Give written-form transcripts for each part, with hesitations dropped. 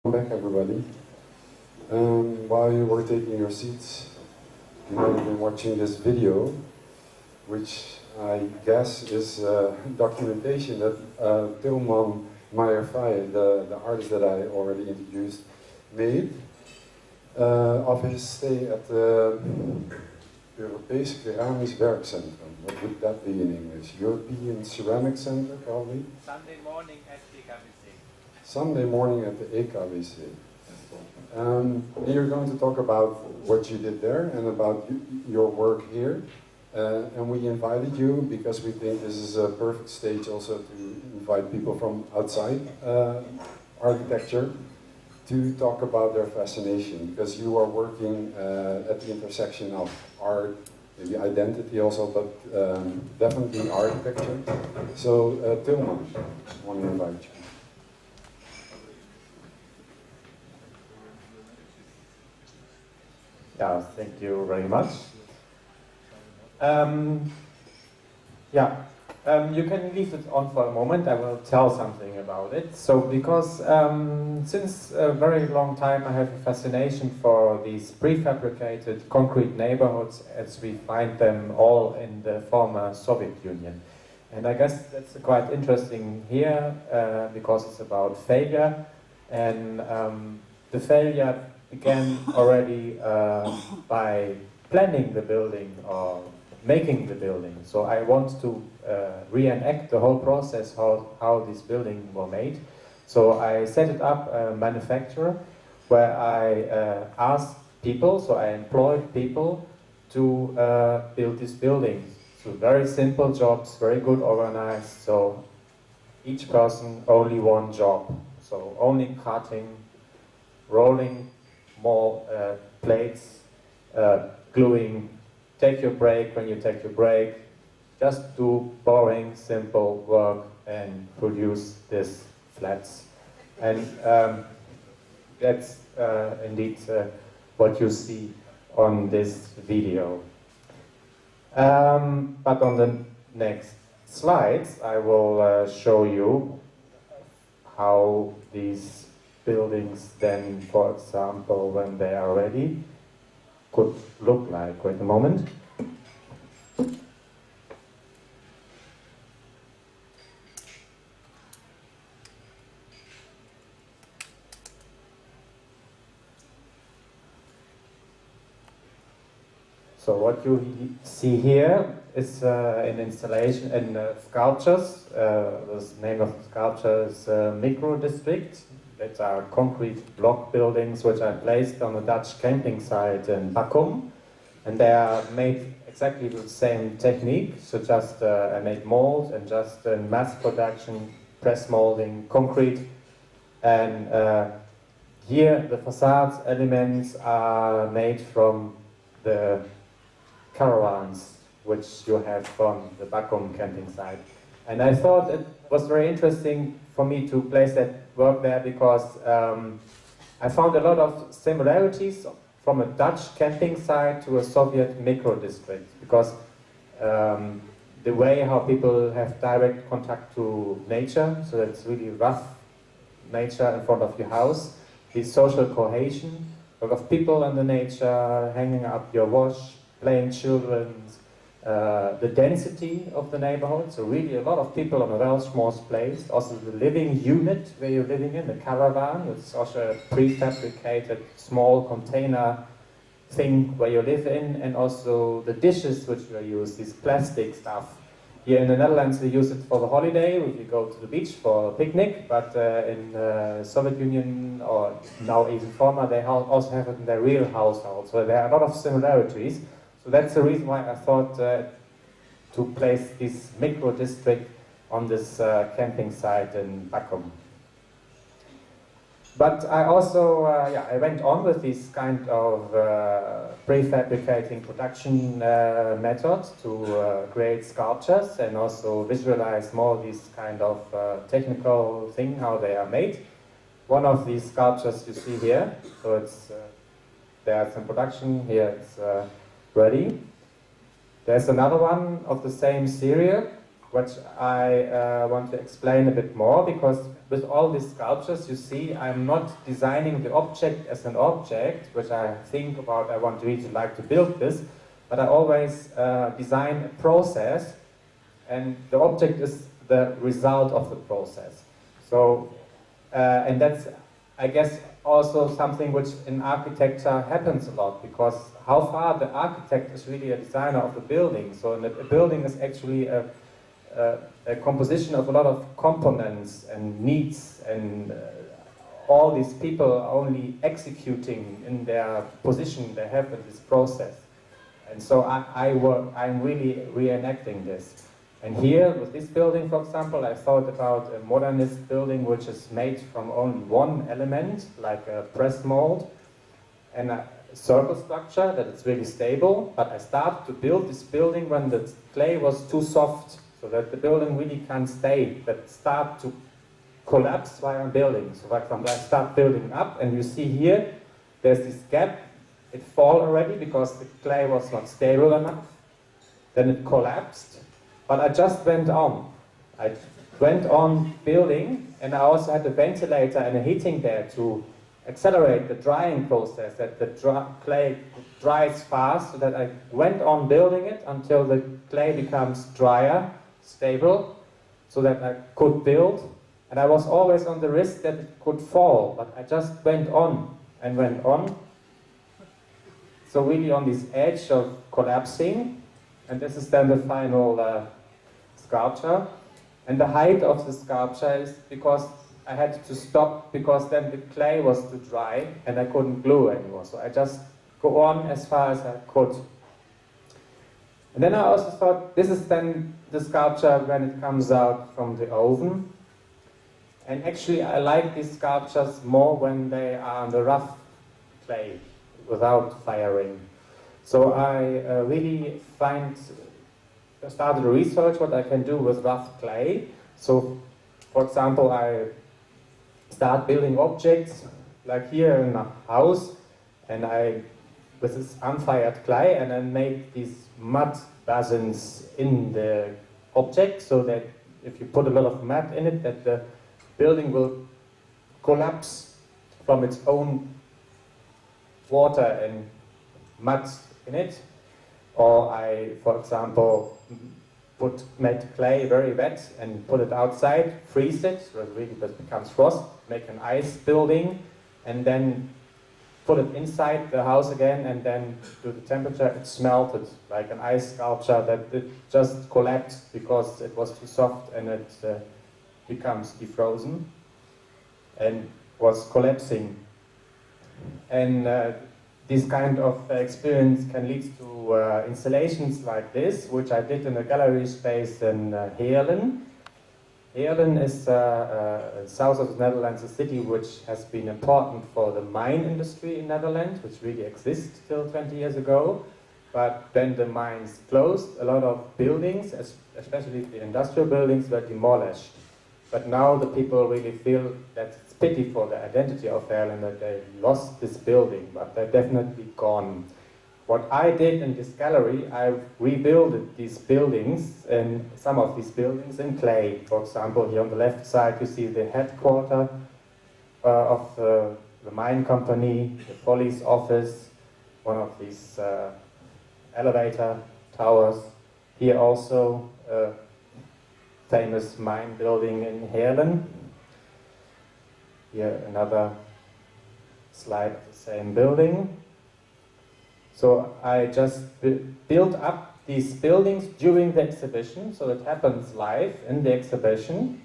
Welcome back, everybody. While you were taking your seats, you might have been watching this video, which I guess is documentation that Tilmann Meyer-Faje, the artist that I already introduced, made of his stay at the Europees Keramisch Werkcentrum. What would that be in English? European Ceramic Center, probably? Sunday morning at EKWC. Sunday morning at the EKWC. You're going to talk about what you did there and about your work here. And we invited you because we think this is a perfect stage also to invite people from outside architecture to talk about their fascination, because you are working at the intersection of art, maybe identity also, but definitely architecture. So Tilmann, I want to invite you. Yeah, thank you very much. You can leave it on for a moment. I will tell something about it. So, because since a very long time I have a fascination for these prefabricated concrete neighborhoods as we find them all in the former Soviet Union. And I guess that's quite interesting here because it's about failure. And the failure began already by planning the building or making the building. So I want to reenact the whole process, how this building was made. So I set it up a manufacturer where I asked people, so I employed people to build this building. So very simple jobs, very good organized. So each person only one job. So only cutting, rolling more plates, gluing, take your break when you take your break, just do boring, simple work and produce these flats. And that's indeed what you see on this video. But on the next slides, I will show you how these buildings then, for example, when they are ready, could look like. Wait a moment. So what you see here is an installation in sculptures. The name of the sculpture is Micro District. That are concrete block buildings which are placed on a Dutch camping site in Bakum, and they are made exactly with the same technique. So just I made mold and just in mass production, press molding concrete, and here the facade elements are made from the caravans which you have from the Bakum camping site. And I thought it was very interesting for me to place that work there because I found a lot of similarities from a Dutch camping site to a Soviet micro district, because the way how people have direct contact to nature, so it's really rough nature in front of your house, the social cohesion, a lot of people in the nature, hanging up your wash, playing children, the density of the neighborhood, so really a lot of people on a very small place. Also the living unit where you're living in, the caravan, it's also a prefabricated small container thing where you live in, and also the dishes which we use, this plastic stuff. Here in the Netherlands we use it for the holiday, if you go to the beach for a picnic, but in the Soviet Union, or now even former, they also have it in their real household, so there are a lot of similarities. So that's the reason why I thought to place this micro district on this camping site in Bakum. But I also, I went on with this kind of prefabricating production methods to create sculptures and also visualize more this kind of technical thing, how they are made. One of these sculptures you see here, so it's there's some production, here it's ready. There's another one of the same series, which I want to explain a bit more, because with all these sculptures, you see, I'm not designing the object as an object, which I think about, I want really like to build this, but I always design a process, and the object is the result of the process. So, and that's, I guess, also something which in architecture happens a lot, because how far the architect is really a designer of the building. So a building is actually a composition of a lot of components and needs, and all these people are only executing in their position they have in this process. And so I'm really reenacting this. And here, with this building, for example, I thought about a modernist building which is made from only one element, like a press mold, and a circle structure that is really stable. But I started to build this building when the clay was too soft, so that the building really can't stay, but start to collapse while I'm building. So for example, I start building up, and you see here, there's this gap. It fall already because the clay was not stable enough. Then it collapsed. But I just went on. I went on building, and I also had a ventilator and a heating there to accelerate the drying process, that the clay dries fast, so that I went on building it until the clay becomes drier, stable, so that I could build. And I was always on the risk that it could fall, but I just went on and went on. So really on this edge of collapsing, and this is then the final sculpture. And the height of the sculpture is because I had to stop, because then the clay was too dry and I couldn't glue anymore. So I just go on as far as I could. And then I also thought, this is then the sculpture when it comes out from the oven. And actually I like these sculptures more when they are on the rough clay, without firing. So I really started to research what I can do with rough clay. So, for example, I start building objects, like here in a house, and with this unfired clay, and I make these mud basins in the object, so that if you put a lot of mud in it, that the building will collapse from its own water and mud in it. Or I, for example, make clay very wet and put it outside, freeze it, so it really becomes frost, make an ice building, and then put it inside the house again, and then to the temperature it's melted, like an ice sculpture that it just collapsed because it was too soft, and it becomes defrozen and was collapsing. And this kind of experience can lead to installations like this, which I did in a gallery space in Heerlen. Heerlen is south of the Netherlands, a city which has been important for the mine industry in Netherlands, which really exists till 20 years ago. But then the mines closed, a lot of buildings, especially the industrial buildings, were demolished. But now the people really feel that it's pity for the identity of Heerlen that they lost this building, but they're definitely gone. What I did in this gallery, I rebuilt these buildings, and some of these buildings in clay. For example, here on the left side you see the headquarters of the mine company, the police office, one of these elevator towers. Here also a famous mine building in Heerlen. Here another slide of the same building. So I just built up these buildings during the exhibition, so it happens live in the exhibition.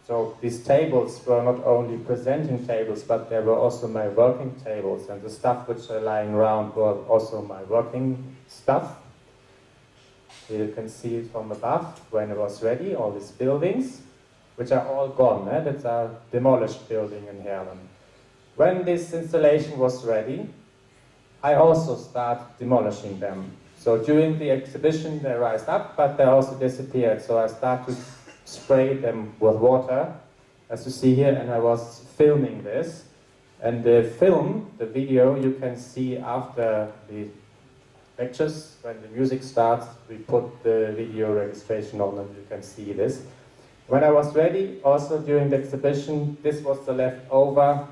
So these tables were not only presenting tables, but they were also my working tables, and the stuff which are lying around were also my working stuff. Here you can see it from above when it was ready, all these buildings, which are all gone. That's a demolished building in Heerlen. When this installation was ready, I also started demolishing them. So during the exhibition they rise up, but they also disappeared. So I started to spray them with water, as you see here, and I was filming this. And the film, the video, you can see after the lectures. When the music starts, we put the video registration on and you can see this. When I was ready, also during the exhibition, this was the leftover,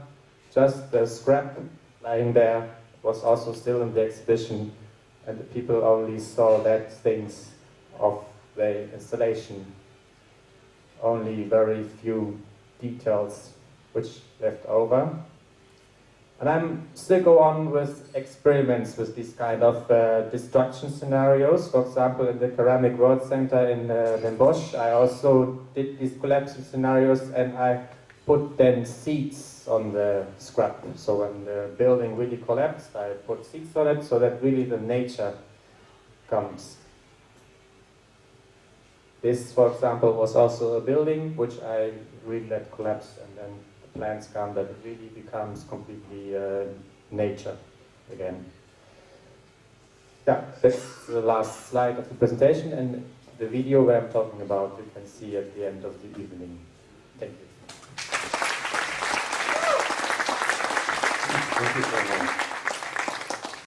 just the scrap lying there, was also still in the exhibition, and the people only saw that things of the installation. Only very few details which left over. And I'm still go on with experiments with these kind of destruction scenarios. For example, in the Ceramic World Center in Den Bosch, I also did these collapsing scenarios, and I put then seats on the scrap. So when the building really collapsed, I put seats on it so that really the nature comes. This, for example, was also a building which I really let collapse, and then the plans come that it really becomes completely nature again. Yeah, that's the last slide of the presentation, and the video where I'm talking about you can see at the end of the evening. Thank you. Thank you so much.